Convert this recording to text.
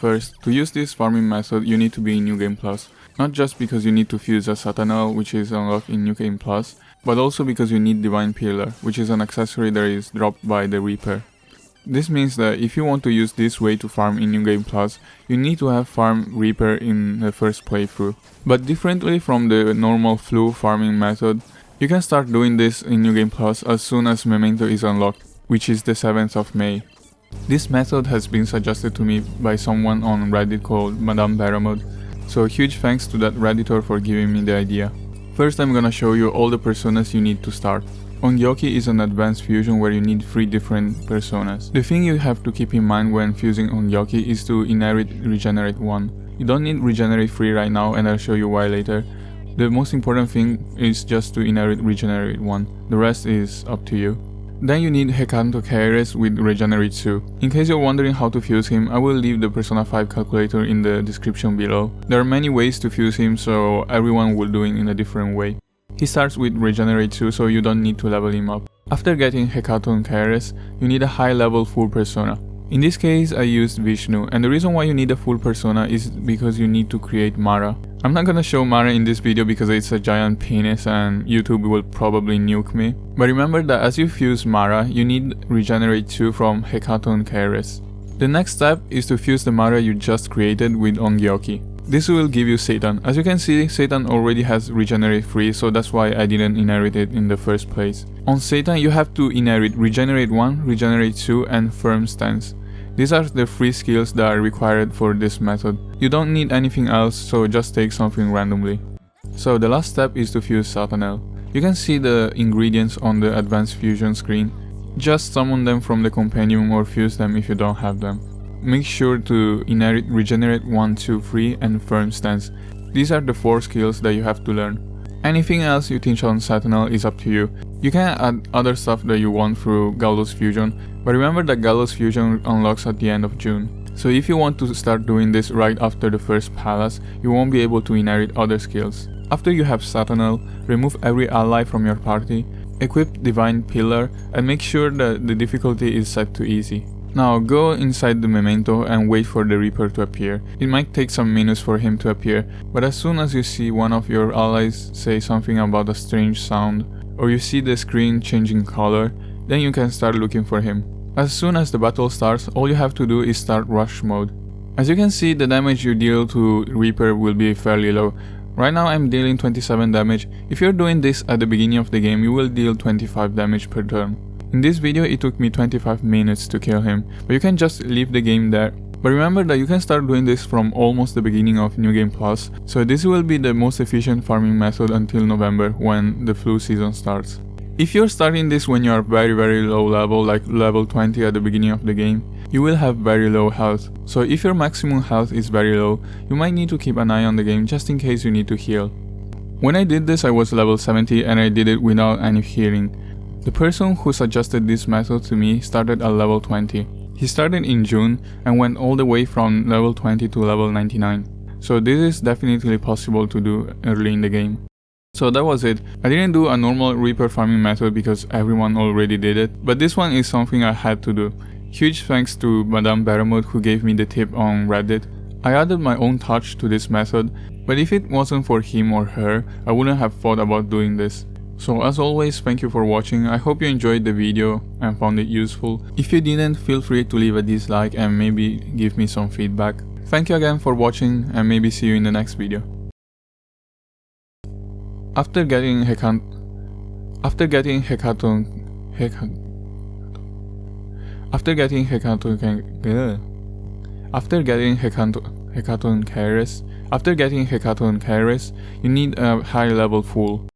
First, to use this farming method you need to be in New Game Plus. Not just because you need to fuse a Satanel, which is unlocked in New Game Plus, but also because you need Divine Pillar, which is an accessory that is dropped by the Reaper. This means that if you want to use this way to farm in New Game Plus, you need to have farmed Reaper in the first playthrough. But differently from the normal flu farming method, you can start doing this in New Game Plus as soon as Memento is unlocked, which is the 7th of May. This method has been suggested to me by someone on Reddit called MadamBeramode, so huge thanks to that Redditor for giving me the idea. First I'm gonna show you all the personas you need to start. Ongyoki is an advanced fusion where you need 3 different personas. The thing you have to keep in mind when fusing Ongyoki is to inherit Regenerate 1. You don't need Regenerate 3 right now and I'll show you why later. The most important thing is just to inherit Regenerate 1, the rest is up to you. Then you need Hekanto Kairos with Regenerate 2. In case you're wondering how to fuse him, I will leave the Persona 5 calculator in the description below. There are many ways to fuse him, so everyone will do it in a different way. He starts with Regenerate 2, so you don't need to level him up. After getting Hekanto Kairos, you need a high level full persona. In this case I used Vishnu, and the reason why you need a full persona is because you need to create Mara. I'm not gonna show Mara in this video because it's a giant penis and YouTube will probably nuke me. But remember that as you fuse Mara, you need Regenerate 2 from Hekanto Kairos. The next step is to fuse the Mara you just created with Ongyoki. This will give you Satan. As you can see, Satan already has Regenerate 3, so that's why I didn't inherit it in the first place. On Satan you have to inherit Regenerate 1, Regenerate 2 and Firm Stance. These are the 3 skills that are required for this method. You don't need anything else, so just take something randomly. So the last step is to fuse Satanel. You can see the ingredients on the advanced fusion screen. Just summon them from the compendium or fuse them if you don't have them. Make sure to inherit Regenerate 1, 2, 3 and Firm Stance. These are the 4 skills that you have to learn. Anything else you teach on Satanel is up to you. You can add other stuff that you want through Gallows Fusion, but remember that Gallows Fusion unlocks at the end of June. So if you want to start doing this right after the first palace, you won't be able to inherit other skills. After you have Satanel, remove every ally from your party, equip Divine Pillar and make sure that the difficulty is set to easy. Now go inside the Memento and wait for the Reaper to appear. It might take some minutes for him to appear, but as soon as you see one of your allies say something about a strange sound, or you see the screen changing color, then you can start looking for him. As soon as the battle starts, all you have to do is start rush mode. As you can see, the damage you deal to Reaper will be fairly low. Right now I'm dealing 27 damage. If you're doing this at the beginning of the game, you will deal 25 damage per turn. In this video it took me 25 minutes to kill him, but you can just leave the game there. But remember that you can start doing this from almost the beginning of New Game Plus, so this will be the most efficient farming method until November when the flu season starts. If you're starting this when you are very low level, like level 20 at the beginning of the game, you will have very low health. So if your maximum health is very low, you might need to keep an eye on the game just in case you need to heal. When I did this I was level 70 and I did it without any healing. The person who suggested this method to me started at level 20. He started in June and went all the way from level 20 to level 99. So this is definitely possible to do early in the game. So that was it. I didn't do a normal Reaper farming method because everyone already did it, but this one is something I had to do. Huge thanks to MadamBeramode who gave me the tip on Reddit. I added my own touch to this method, but if it wasn't for him or her, I wouldn't have thought about doing this. So as always, thank you for watching. I hope you enjoyed the video and found it useful. If you didn't, feel free to leave a dislike and maybe give me some feedback. Thank you again for watching and maybe see you in the next video. After getting Hekanto Kairos, you need a high level full.